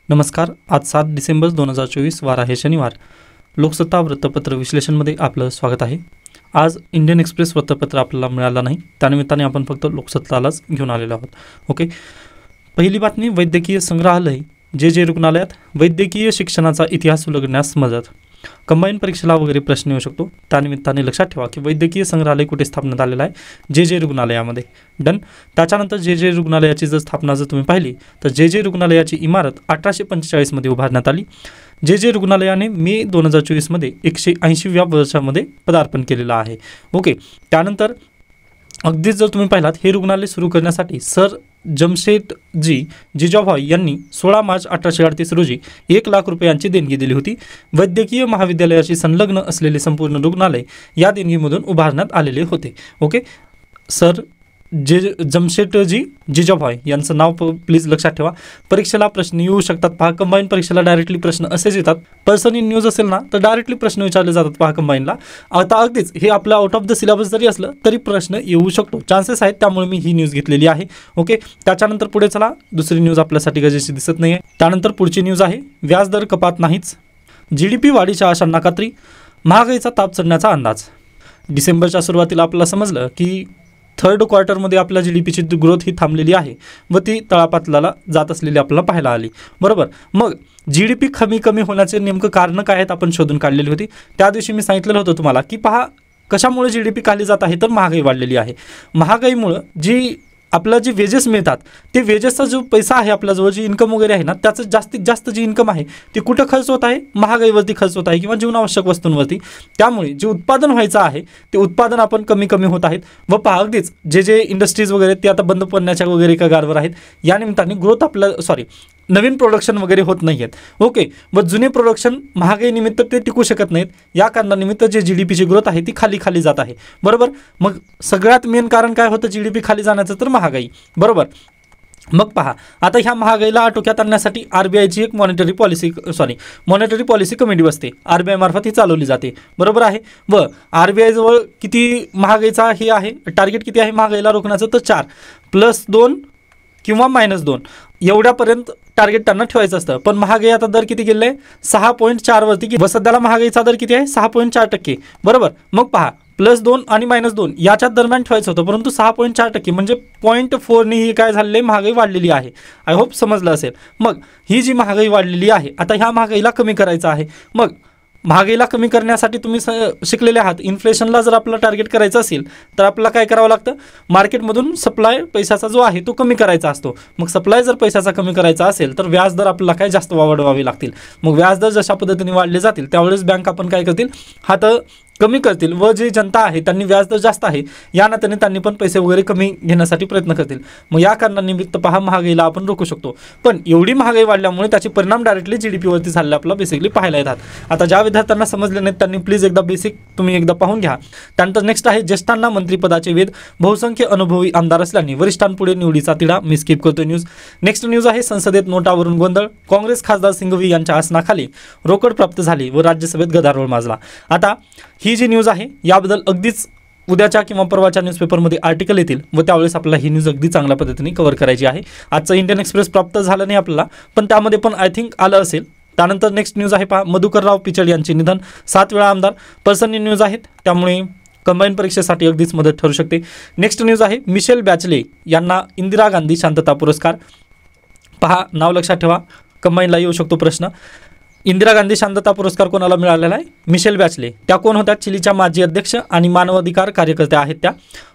नमस्कार. आज 7 डिसेंबर 2024 वार आहे शनिवार. लोकसत्ता वृत्तपत्र विश्लेषणमध्ये आपलं स्वागत आहे. आज इंडियन एक्सप्रेस वृत्तपत्र आपल्याला मिळालं नाही, त्यानिमित्ताने आपण फक्त लोकसत्तालाच घेऊन आलेलो आहोत. ओके, पहिली बातमी, वैद्यकीय संग्रहालय जे रुग्णालयात वैद्यकीय शिक्षणाचा इतिहास उलगडण्यास मदत. कंबाईन परीक्षेला वगैरे प्रश्न येऊ शकतो, त्यानिमित्ताने लक्षात ठेवा की वैद्यकीय संग्रहालय कुठे स्थापण्यात आलेलं आहे, जे रुग्णालयामध्ये. डन. त्याच्यानंतर जे रुग्णालयाची स्थापना जर तुम्ही पाहिली तर जे रुग्णालयाची इमारत 1845 मध्ये उभारण्यात आली. जे रुग्णालयाने मे 2024 मध्ये 180व्या वर्षामध्ये पदार्पण केलेलं आहे. ओके, त्यानंतर अगदीच जर तुम्ही पाहिलात, हे रुग्णालय सुरू करण्यासाठी सर जमशेदजी जिजाभाई यांनी 16 मार्च 1838 रोजी 1 लाख रुपयांची देणगी दिली होती. वैद्यकीय महाविद्यालयाशी संलग्न असलेले संपूर्ण रुग्णालय या देणगीमधून उभारण्यात आलेले होते. ओके, सर जमशेदजी जिजाभाई यांचं नाव प्लीज लक्षात ठेवा. परीक्षेला प्रश्न येऊ शकतात पहा. कंबाईन परीक्षेला डायरेक्टली प्रश्न असेच येतात. पर्सन इन न्यूज असेल ना तर डायरेक्टली प्रश्न विचारले जातात पहा कंबाईनला. आता अगदीच हे आपलं आउट ऑफ द सिलेबस जरी असलं तरी प्रश्न येऊ शकतो, चान्सेस आहेत, त्यामुळे मी ही न्यूज घेतलेली आहे. ओके, त्याच्यानंतर पुढे चला. दुसरी न्यूज आपल्यासाठी गरजेची दिसत नाही आहे. त्यानंतर पुढची न्यूज आहे, व्याजदर कपात नाहीच, GDP वाढीच्या आशांना खात्री, महागाईचा ताप चढण्याचा अंदाज. डिसेंबरच्या सुरुवातीला आपल्याला समजलं की थर्ड क्वार्टरमध्ये आपल्या GDPची ग्रोथ ही थांबलेली आहे व ती तळापातळीला जात असलेली आपल्याला पाहायला आली. बरोबर. मग GDP कमी होण्याचे नेमकं कारण काय आहेत आपण शोधून काढलेली होती. त्या दिवशी मी सांगितलेलं होतं तुम्हाला की पहा, कशामुळे GDP खाली जात आहे, तर महागाई वाढलेली आहे. महागाईमुळं जी आपल्याला जे वेजेस मिळतात, ते वेजेसचा जो पैसा आहे आपल्याजवळ, जी इन्कम वगैरे आहे ना, त्याचं जास्तीत जास्त जी इन्कम आहे ती कुठं खर्च होत आहे, महागाईवरती खर्च होत आहे किंवा जीवनावश्यक वस्तूंवरती. त्यामुळे जे उत्पादन व्हायचं आहे ते उत्पादन आपण कमी होत आहेत. व पहा, अगदीच जे इंडस्ट्रीज वगैरे ते आता बंद पडण्याच्या वगैरे कगारवर आहेत. या निमित्ताने ग्रोथ नवीन प्रोडक्शन वगैरे होत नाही आहेत. ओके, व जुने प्रोडक्शन महागाईनिमित्त ते टिकू शकत नाहीत. या कारणानिमित्त जे GDPची ग्रोथ आहे ती खाली जात आहे. बरोबर. मग सगळ्यात मेन कारण काय होतं GDP खाली जाण्याचं, तर महागाई. बरोबर. मग पहा, आता ह्या महागाईला आटोक्यात आणण्यासाठी RBIची एक मॉनिटरी पॉलिसी कमिटी बसते. RBI मार्फत ही चालवली जाते. बरोबर आहे. व RBI जवळ किती महागाईचा हे आहे, टार्गेट किती आहे महागाईला रोखण्याचं, तर 4 +2 किंवा -2 एवढ्यापर्यंत टार्गेट त्यांना ठेवायचं असतं. पण महागाई आता दर किती गेलेलं आहे, 6.4 वरती. व सध्याला महागाईचा दर किती आहे, 6.4%. बरोबर. मग पहा, +2 आणि -2 याच्या दरम्यान ठेवायचं होतं, परंतु 6.4% म्हणजे 0.4 ही काय झालेली आहे, महागाई वाढलेली आहे. आय होप समजलं असेल. मग ही जी महागाई वाढलेली आहे, आता ह्या महागाईला कमी करायचं आहे. मग महागाईला कमी करण्यासाठी तुम्ही शिकलेले आहात, इन्फ्लेशनला जर आपल्याला टार्गेट करायचं असेल तर आपल्याला काय करावं लागतं, मार्केटमधून सप्लाय पैशाचा जो आहे तो कमी करायचा असतो. मग सप्लाय जर पैशाचा कमी करायचा असेल तर व्याजदर आपल्याला काय जास्त वाढवावे लागतील. मग व्याजदर जशा पद्धतीने वाढले जातील त्यावेळेस बँक आपण काय करतील, हात कमी करतील. व जी जनता आहे त्यांनी व्याजदर जास्त आहे या नात्याने त्यांनी पण पैसे वगैरे कमी घेण्यासाठी प्रयत्न करतील. मग या कारणानिमित्त पहा, महागाईला आपण रोखू शकतो. पण एवढी महागाई वाढल्यामुळे त्याचे परिणाम डायरेक्टली GDPवरती झालेले आपल्याला बेसिकली पाहायला येतात. आता ज्या विद्यार्थ्यांना समजले नाहीत त्यांनी प्लीज एकदा बेसिक तुम्ही एकदा पाहून घ्या. त्यानंतर नेक्स्ट आहे, ज्येष्ठांना मंत्रिपदाचे वेध, बहुसंख्य अनुभवी आमदार असल्याने वरिष्ठांपुढे निवडीचा तिढा. मी स्किप करतो न्यूज. नेक्स्ट न्यूज आहे, संसदेत नोटावरून गोंधळ, काँग्रेस खासदार सिंघवी यांच्या आसनाखाली रोकड प्राप्त झाली व राज्यसभेत गदारोळ माजला. आता ही जी न्यूज आहे याबद्दल अगदीच उद्याच्या किंवा परवाच्या न्यूजपेपरमध्ये आर्टिकल येतील व त्यावेळेस आपल्याला ही न्यूज अगदी चांगल्या पद्धतीने कव्हर करायची आहे. आजचं इंडियन एक्सप्रेस प्राप्त झालं नाही आपल्याला, पण त्यामध्ये पण आय थिंक आलं असेल. त्यानंतर नेक्स्ट न्यूज आहे पहा, मधुकरराव पिचड यांचे निधन, 7 वेळा आमदार. पर्सन इन न्यूज आहेत, त्यामुळे कंबाईन परीक्षेसाठी अगदीच मदत ठरू शकते. नेक्स्ट न्यूज आहे, मिशेल बॅचले यांना इंदिरा गांधी शांतता पुरस्कार. पहा, नाव लक्षात ठेवा, कंबाईनला येऊ शकतो प्रश्न. इंदिरा गांधी शांतता पुरस्कार कोणाला मिळालेला आहे, मिशेल बॅचले. त्या कोण होत्या, चिलीच्या माजी अध्यक्ष आणि मानवाधिकार कार्यकर्त्या आहेत त्या.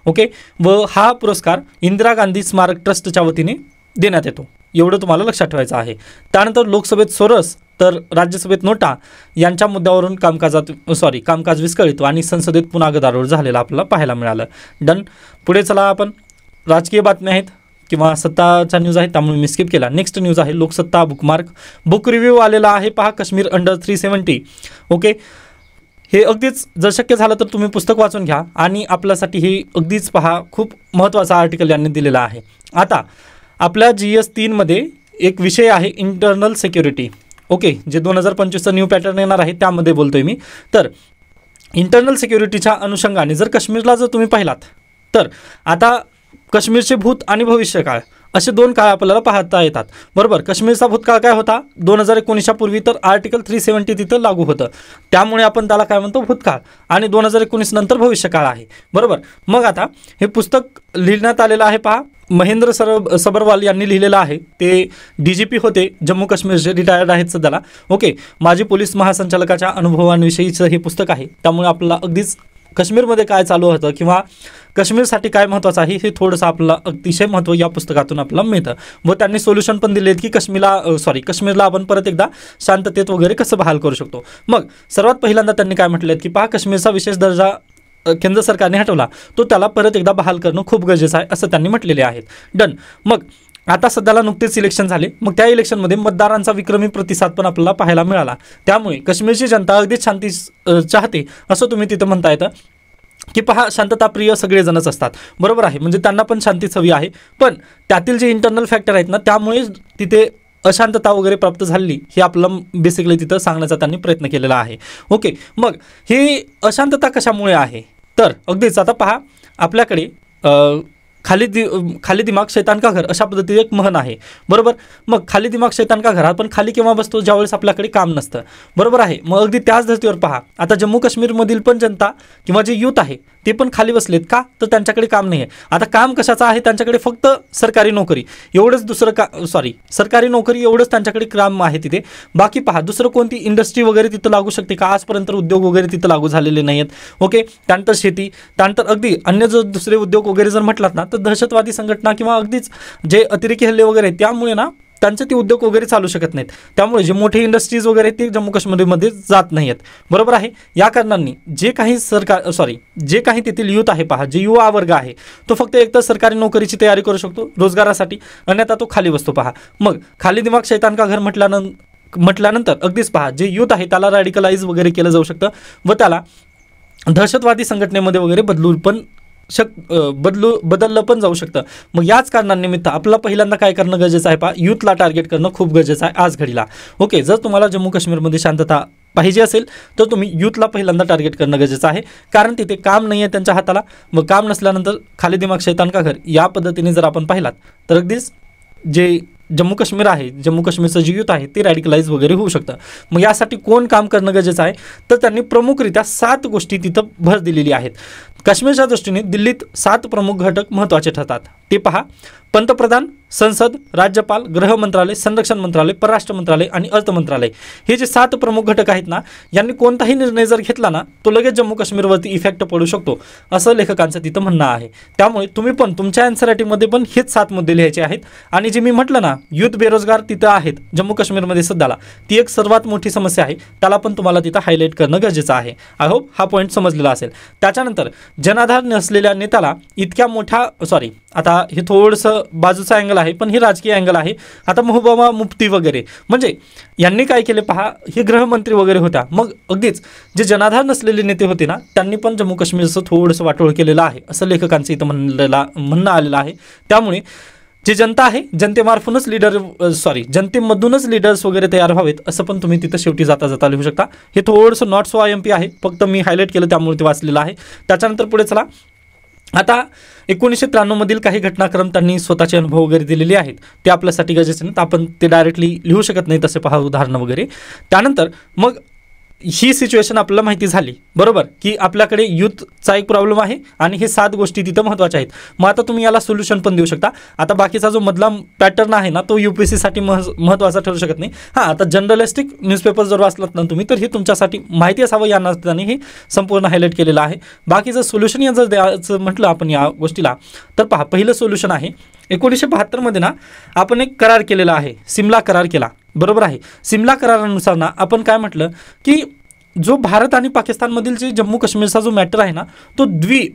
ओके, व हा पुरस्कार इंदिरा गांधी स्मारक ट्रस्टच्या वतीने देण्यात येतो, एवढं तुम्हाला लक्षात ठेवायचं आहे. त्यानंतर लोकसभेत सोरस तर राज्यसभेत नोटा यांच्या मुद्द्यावरून कामकाज विस्कळीत आणि संसदेत पुन्हा गदारोळ झालेला आपल्याला पाहायला मिळालं. डन. पुढे चला आपण, राजकीय बातम्या आहेत किंवा सत्ताच्या न्यूज आहेत त्यामुळे मी स्किप केला. नेक्स्ट न्यूज आहे, लोकसत्ता बुकमार्क, बुक रिव्ह्यू आलेला आहे पहा, काश्मीर अंडर 370. ओके, हे अगदीच जर शक्य झालं तर तुम्ही पुस्तक वाचून घ्या आणि आपल्यासाठी हे अगदीच पहा, खूप महत्त्वाचा आर्टिकल यांनी दिलेला आहे. आता आपल्या GS 3 मध्ये एक विषय आहे इंटरनल सिक्युरिटी. ओके, जे 2025चा न्यू पॅटर्न येणार आहे त्यामध्ये बोलतोय मी. तर इंटरनल सिक्युरिटीच्या अनुषंगाने जर काश्मीरला जर तुम्ही पाहिलात तर आता काश्मीरचे भूत आणि भविष्यकाळ असे दोन काळ आपल्याला पाहता येतात, बरोबर. काश्मीरचा भूतकाळ काय होता 2019च्या पूर्वी, तर आर्टिकल 370 तिथं लागू होतं, त्यामुळे आपण त्याला काय म्हणतो भूतकाळ, आणि 2019 नंतर भविष्यकाळ आहे, बरोबर. मग आता हे पुस्तक लिहिण्यात आलेलं आहे पहा, महेंद्र सबरवाल यांनी लिहिलेलं आहे. ते DGP होते जम्मू काश्मीरचे, रिटायर्ड आहेत सध्याला. ओके, माजी पोलीस महासंचालकाच्या अनुभवांविषयीचं हे पुस्तक आहे, त्यामुळे आपल्याला अगदीच काश्मीरमध्ये काय चालू होतं किंवा काश्मीरसाठी काय महत्त्वाचं आहे हे थोडंसं आपल्याला अतिशय महत्त्व या पुस्तकातून आपल्याला मिळतं. व त्यांनी सोल्युशन पण दिलेत की काश्मीरला आपण परत एकदा शांततेत वगैरे कसं बहाल करू शकतो. मग सर्वात पहिल्यांदा त्यांनी काय म्हटलं की पहा, काश्मीरचा विशेष दर्जा केंद्र सरकारने हटवला, तो त्याला परत एकदा बहाल करणं खूप गरजेचं आहे असं त्यांनी म्हटलेले आहेत. डन. मग आता सध्याला नुकतेच इलेक्शन झाले, मग त्या इलेक्शनमध्ये मतदारांचा विक्रमी प्रतिसाद पण आपल्याला पाहायला मिळाला, त्यामुळे काश्मीरची जनता अगदीच शांती चाहते असं तुम्ही तिथं म्हणता येतं की पहा, शांतताप्रिय सगळेजणच असतात, बरोबर आहे. म्हणजे त्यांना पण शांतीच हवी आहे, पण त्यातील जे इंटरनल फॅक्टर आहेत ना, त्यामुळे तिथे अशांतता वगैरे प्राप्त झाली, हे आपलं बेसिकली तिथं सांगण्याचा त्यांनी प्रयत्न केलेला आहे. ओके, मग ही अशांतता कशामुळे आहे, तर अगदीच आता पहा, आपल्याकडे खाली दिमाग शैतान का घर अशा पद्धतीने एक म्हण आहे, बरोबर. मग खाली दिमाग शैतान का घर, आपण खाली केव्हा बसतो, ज्यावेळेस आपल्याकडे काम नसतं, बरोबर आहे. मग अगदी त्याच धर्तीवर पहा, आता जम्मू काश्मीरमधील पण जनता किंवा जे यूथ आहे ते पण खाली बसलेत का, तर त्यांच्याकडे काम नाही आहे. आता काम कशाचं आहे, त्यांच्याकडे फक्त सरकारी नोकरी एवढंच, सरकारी नोकरी एवढंच त्यांच्याकडे काम आहे तिथे. बाकी पहा, दुसरं कोणती इंडस्ट्री वगैरे तिथं लागू शकते का, आजपर्यंत उद्योग वगैरे तिथं लागू झालेले नाही आहेत. ओके, त्यानंतर शेती, त्यानंतर अगदी अन्य जो दुसरे उद्योग वगैरे जर म्हटलात ना, तर दहशतवादी संघटना किंवा अगदीच जे अतिरेकी हल्ले वगैरे आहेत, त्यामुळे ना त्यांचे ते उद्योग वगैरे चालू शकत नाहीत, त्यामुळे जे मोठे इंडस्ट्रीज वगैरे ते जम्मू काश्मीरमध्ये जात नाही आहेत, बरोबर आहे. या कारणांनी जे काही तेथील यूथ आहे पहा, जे युवा वर्ग आहे, तो फक्त एकतर सरकारी नोकरीची तयारी करू शकतो रोजगारासाठी, अन्यथा तो खाली बसतो पहा. मग खाली दिमाग शैतान का घर म्हटल्यानंतर अगदीच पहा, जे यूथ आहे त्याला रॅडिकलाइज वगैरे केलं जाऊ शकतं व त्याला दहशतवादी संघटनेमध्ये वगैरे बदललं पण जाऊ शकतं. मग याच कारणानिमित्त आपल्याला पहिल्यांदा काय करणं गरजेचं आहे पहा, यूथला टार्गेट करणं खूप गरजेचं आहे आज घडीला. ओके, जर तुम्हाला जम्मू काश्मीरमध्ये शांतता पाहिजे असेल तर तुम्ही यूथला पहिल्यांदा टार्गेट करणं गरजेचं आहे, कारण तिथे काम नाही आहे त्यांच्या हाताला. मग काम नसल्यानंतर खाली दिमाग शैतान का घर या पद्धतीने जर आपण पाहिलात तर अगदीच जे जम्मू काश्मीर आहे, जम्मू काश्मीरचं जे यूथ आहे ते रॅडिकलाइज वगैरे होऊ शकतं. मग यासाठी कोण काम करणं गरजेचं आहे, तर त्यांनी प्रमुखरित्या 7 गोष्टी तिथं भर दिलेली आहेत. काश्मीरच्या दृष्टीने दिल्लीत 7 प्रमुख घटक महत्त्वाचे ठरतात, ते पहा, पंतप्रधान, संसद, राज्यपाल, गृह मंत्रालय, संरक्षण मंत्रालय, परराष्ट्र मंत्रालय आणि अर्थ मंत्रालय. हे जे 7 प्रमुख घटक आहेत ना, यांनी कोणताही निर्णय जर घेतला ना, तो लगेच जम्मू काश्मीरवरती इफेक्ट पडू शकतो असं लेखकांचं तिथं म्हणणं आहे. त्यामुळे तुम्ही पण तुमच्या एनसीईआरटीमध्ये पण हेच 7 मुद्दे लिहायचे आहेत. आणि जे मी म्हटलं ना, यूथ बेरोजगार तिथं आहेत जम्मू काश्मीरमध्ये सध्याला, ती एक सर्वात मोठी समस्या आहे, त्याला पण तुम्हाला तिथं हायलाईट करणं गरजेचं आहे. आय होप हा पॉईंट समजलेला असेल. त्याच्यानंतर जनाधार नसलेल्या नेत्याला इतक्या मोठ्या आता हे थोडंसं बाजूचा अँगल आहे, पण हे राजकीय अँगल आहे. आता महबूबा मुफ्ती वगैरे, म्हणजे यांनी काय केले पहा, हे गृहमंत्री वगैरे होत्या. मग अगदीच जे जनाधार नसलेले नेते होते ना, त्यांनी पण जम्मू काश्मीरचं थोडंसं वाटोळ केलेलं आहे असं लेखकांचं इथं म्हणणं आलेलं आहे. त्यामुळे जे जनता आहे, जनतेमधूनच लीडर्स वगैरे तयार व्हावेत असं पण तुम्ही तिथं शेवटी जाता लिहू शकता. हे थोडंसं नॉट सो IMP आहे, फक्त मी हायलाईट केलं त्यामुळे ते वाचलेलं आहे. त्याच्यानंतर पुढे चला. आता 1993 मधील काही घटनाक्रम त्यांनी स्वतःचे अनुभव वगैरे दिलेले आहेत, ते आपल्यासाठी गरजेचे नाहीत, आपण ते डायरेक्टली लिहू शकत नाही तसे पहा उदाहरणं वगैरे. त्यानंतर मग ही सिच्युएशन आपल्याला माहिती झाली, बरोबर, की आपल्याकडे यूथचा एक प्रॉब्लेम आहे आणि हे 7 गोष्टी तिथं महत्त्वाच्या आहेत. मग आता तुम्ही याला सोल्युशन पण देऊ शकता. आता बाकीचा जो मधला पॅटर्न आहे ना, तो UPSCसाठी महत्त्वाचा ठरू शकत नाही. हां, आता जनरलिस्टिक न्यूजपेपर जर वाचलात ना तुम्ही, तर हे तुमच्यासाठी माहिती असावं या नात्याने हे संपूर्ण हायलाईट केलेलं आहे. बाकीचं सोल्युशन जर द्यायचं म्हटलं आपण या गोष्टीला, तर पहा, पहिलं सोल्युशन आहे 1972 मध्ये ना आपण एक करार केलेला आहे, सिमला करार केला, बरोबर आहे. सिमला करारानुसार ना आपण काय म्हटलं की जो भारत आणि पाकिस्तानमधील जे जम्मू काश्मीरचा जो मॅटर आहे ना, तो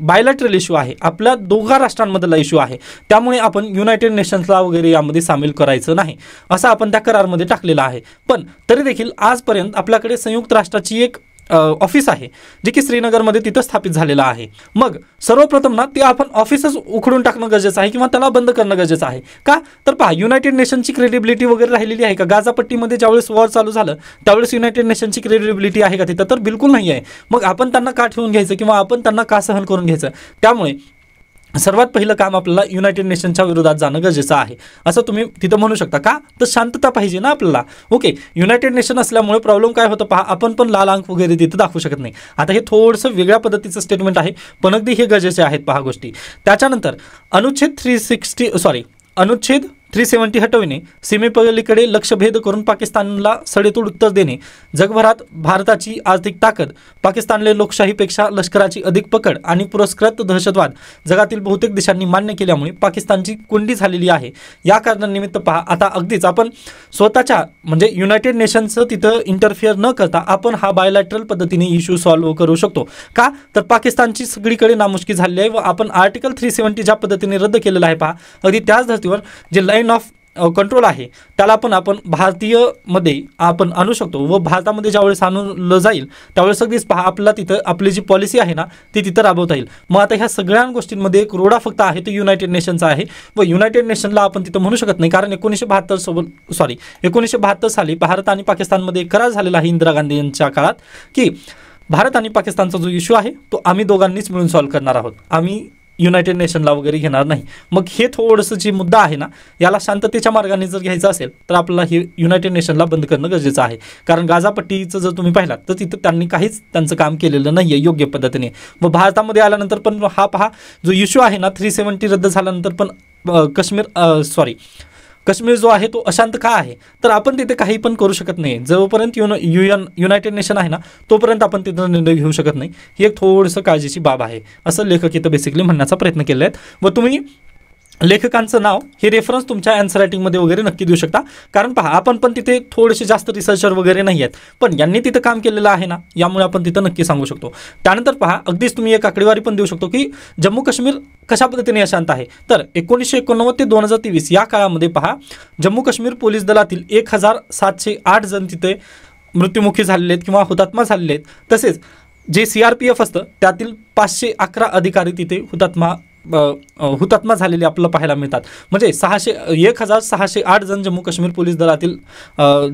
बायलॅटरल इश्यू आहे, आपल्या दोघा राष्ट्रांमधला इश्यू आहे. त्यामुळे आपण युनायटेड नेशन्सला वगैरे यामध्ये सामील करायचं नाही असं आपण त्या करारमध्ये टाकलेलं आहे. पण तरी देखील आजपर्यंत आपल्याकडे संयुक्त राष्ट्राची एक ऑफिस आहे जे की श्रीनगरमध्ये तिथं स्थापित झालेलं आहे. मग सर्वप्रथम ना ते आपण ऑफिसच उखडून टाकणं गरजेचं आहे किंवा त्याला बंद करणं गरजेचं आहे. का, तर पहा, युनायटेड नेशनची क्रेडिबिलिटी वगैरे राहिलेली आहे का? गाझापट्टीमध्ये ज्यावेळेस वॉर चालू झालं त्यावेळेस युनायटेड नेशनची क्रेडिबिलिटी आहे का तिथं? तर बिलकुल नाही आहे. मग आपण त्यांना का ठेवून घ्यायचं किंवा आपण त्यांना का सहन करून घ्यायचं? त्यामुळे सर्वात पहिलं काम आपल्याला युनायटेड नेशनच्या विरोधात जाणं गरजेचं आहे असं तुम्ही तिथं म्हणू शकता. का तर शांतता पाहिजे ना आपल्याला. ओके, युनायटेड नेशन असल्यामुळे प्रॉब्लेम काय होतं पहा, आपण पण लाल अंक वगैरे तिथं दाखवू शकत नाही. आता हे थोडंसं वेगळ्या पद्धतीचं स्टेटमेंट आहे, पण अगदी हे गरजेचे आहेत पहा गोष्टी. त्याच्यानंतर अनुच्छेद 370 हटविणे, सीमेपलीकडे लक्षभेद करून पाकिस्तानला सडेतोड उत्तर देणे, जगभरात भारताची आर्थिक ताकद, पाकिस्तानले लोकशाहीपेक्षा लष्कराची अधिक पकड आणि पुरस्कृत दहशतवाद जगातील बहुतेक देशांनी मान्य केल्यामुळे पाकिस्तानची कोंडी झालेली आहे. या कारणानिमित्त पहा, आता अगदीच आपण स्वतःच्या म्हणजे युनायटेड नेशनचं तिथं इंटरफिअर न करता आपण हा बायोलॅटरल पद्धतीने इश्यू सॉल्व्ह करू शकतो. का तर पाकिस्तानची सगळीकडे नामुष्की झालेली आहे व आपण आर्टिकल 370 ज्या पद्धतीने रद्द केलेलं आहे पहा, अगदी त्याच धर्तीवर जे लाईन ऑफ कंट्रोल आहे त्याला पण आपण भारतीयमध्ये आपण आणू शकतो व भारतामध्ये ज्यावेळेस आणलं जाईल त्यावेळेस अगदीच पहा आपल्याला तिथं आपली जी पॉलिसी आहे ना ती तिथं राबवता येईल. मग आता ह्या सगळ्या गोष्टींमध्ये एक रोडा फक्त आहे तो युनायटेड नेशनचा आहे व युनायटेड नेशनला आपण तिथं म्हणू शकत नाही, कारण 1972 साली भारत आणि पाकिस्तानमध्ये एक करार झालेला आहे इंदिरा गांधी यांच्या काळात की भारत आणि पाकिस्तानचा जो इश्यू आहे तो आम्ही दोघांनीच मिळून सॉल्व्ह करणार आहोत, आम्ही युनायटेड नेशनला वगैरे घेणार नाही. मग हे थोडंसं जे मुद्दा आहे ना याला शांततेच्या मार्गाने जर घ्यायचं असेल तर आपल्याला हे युनायटेड नेशनला बंद करणं गरजेचं आहे. कारण गाझापट्टीचं जर तुम्ही पाहिलात तर तिथं त्यांनी काहीच त्यांचं काम केलेलं नाही आहे योग्य पद्धतीने. व भारतामध्ये आल्यानंतर पण हा पहा जो इश्यू आहे ना 370 रद्द झाल्यानंतर पण काश्मीर जो आहे तो अशांत का आहे, तर आपण तिथे काही पण करू शकत नाही. जोपर्यंत युनायटेड नेशन आहे ना तोपर्यंत आपण तिथं निर्णय घेऊ शकत नाही. ही एक थोडंसं काळजीची बाब आहे असं लेखक इथं बेसिकली म्हणण्याचा प्रयत्न केले आहेत. व तुम्ही लेखकांचं नाव हे रेफरन्स तुमच्या आन्सर रायटिंगमध्ये वगैरे नक्की देऊ शकता. कारण पहा आपण पण तिथे थोडेसे जास्त रिसर्चर वगैरे नाही आहेत, पण यांनी तिथं काम केलेलं आहे ना यामुळे आपण तिथं नक्की सांगू शकतो. त्यानंतर पहा अगदीच तुम्ही एक आकडेवारी पण देऊ शकतो की जम्मू काश्मीर कशा पद्धतीने अशांत आहे. तर 1989 ते 2023 या काळामध्ये पहा जम्मू काश्मीर पोलीस दलातील 1708 जण तिथे मृत्युमुखी झालेले आहेत किंवा हुतात्मा झालेले आहेत. तसेच जे CRPF असतं त्यातील 511 अधिकारी तिथे हुतात्मा झालेले आपल्याला पाहायला मिळतात. म्हणजे 1608 जण जम्मू काश्मीर पोलीस दलातील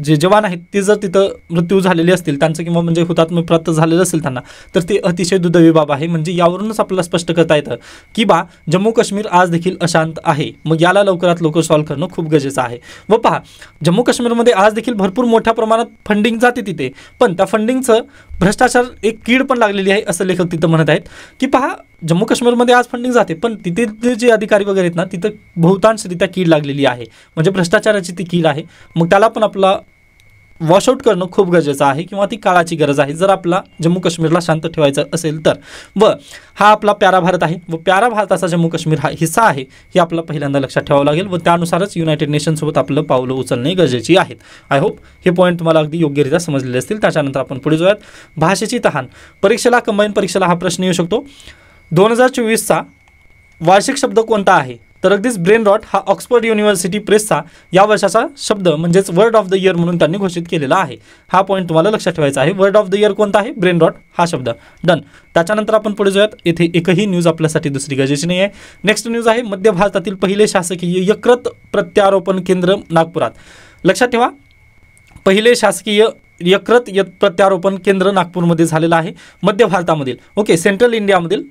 जे जवान आहेत ते जर तिथं मृत्यू झालेले असतील त्यांचं किंवा म्हणजे हुतात्मा प्राप्त झालेलं असेल त्यांना तर ते अतिशय दुर्दैवी बाब आहे. म्हणजे यावरूनच आपल्याला स्पष्ट करता येतं की जम्मू काश्मीर आज देखील अशांत आहे. मग याला लवकरात लवकर सॉल्व्ह करणं खूप गरजेचं आहे. व पहा जम्मू काश्मीरमध्ये आज देखील भरपूर मोठ्या प्रमाणात फंडिंग जाते तिथे, पण त्या फंडिंगचं भ्रष्टाचार एक कीड पण लागलेली आहे असं लेखक तिथं म्हणत आहेत की पहा जम्मू काश्मीरमध्ये आज फंडिंग जाते पण तिथे जे अधिकारी वगैरे आहेत ना तिथं बहुतांशरित्या कीड लागलेली आहे, म्हणजे भ्रष्टाचाराची ती कीड आहे. मग त्याला पण आपला वॉशआउट करणं खूप गरजेचं आहे किंवा ती काळाची गरज आहे जर आपला जम्मू काश्मीरला शांत ठेवायचं असेल तर. व हा आपला प्यारा भारत आहे व प्यारा भारताचा जम्मू काश्मीर हा हिस्सा आहे हे आपला पहिल्यांदा लक्षात ठेवावं लागेल व त्यानुसारच युनायटेड नेशनसोबत आपलं पावलं उचलणे गरजेची आहेत. आय होप हे पॉईंट तुम्हाला अगदी योग्यरित्या समजलेले असतील. त्याच्यानंतर आपण पुढे जाऊयात. भाषेची तहान परीक्षेला कंबाईन परीक्षेला हा प्रश्न येऊ शकतो. 2024चा वार्षिक शब्द कोणता आहे, तर अगदीच ब्रेन रॉट हा ऑक्सफर्ड युनिव्हर्सिटी प्रेसचा या वर्षाचा शब्द म्हणजेच वर्ड ऑफ द इयर म्हणून त्यांनी घोषित केलेला आहे. हा पॉईंट तुम्हाला लक्षात ठेवायचा आहे. वर्ड ऑफ द इयर कोणता आहे, ब्रेन रॉट हा शब्द. डन. त्याच्यानंतर आपण पुढे जाऊयात. येथे एकही न्यूज आपल्यासाठी दुसरी गरजेची नाही आहे. नेक्स्ट न्यूज आहे मध्य भारतातील पहिले शासकीय यकृत प्रत्यारोपण केंद्र नागपुरात. लक्षात ठेवा पहिले शासकीय यकृत प्रत्यारोपण केंद्र नागपूरमध्ये झालेलं आहे मध्य भारतामधील. ओके, सेंट्रल इंडियामधील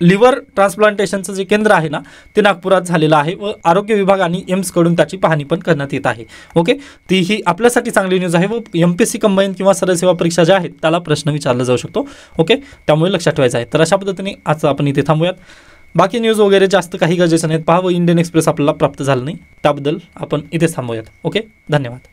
लिव्हर ट्रान्सप्लांटेशनचं जे केंद्र आहे ना ते नागपुरात झालेलं आहे व आरोग्य विभाग आणि एम्सकडून त्याची पाहणी पण करण्यात येत आहे. ओके, ती ही आपल्यासाठी चांगली न्यूज आहे व MPSC कंबाईन किंवा सरळ सेवा परीक्षा ज्या आहेत त्याला प्रश्न विचारला जाऊ शकतो. ओके, त्यामुळे लक्षात ठेवायचं आहे. तर अशा पद्धतीने आज आपण इथे थांबूयात. बाकी न्यूज वगैरे जास्त काही गरजेचं नाहीत. पहा व इंडियन एक्सप्रेस आपल्याला प्राप्त झालं नाही त्याबद्दल आपण इथेच थांबूयात. ओके, धन्यवाद.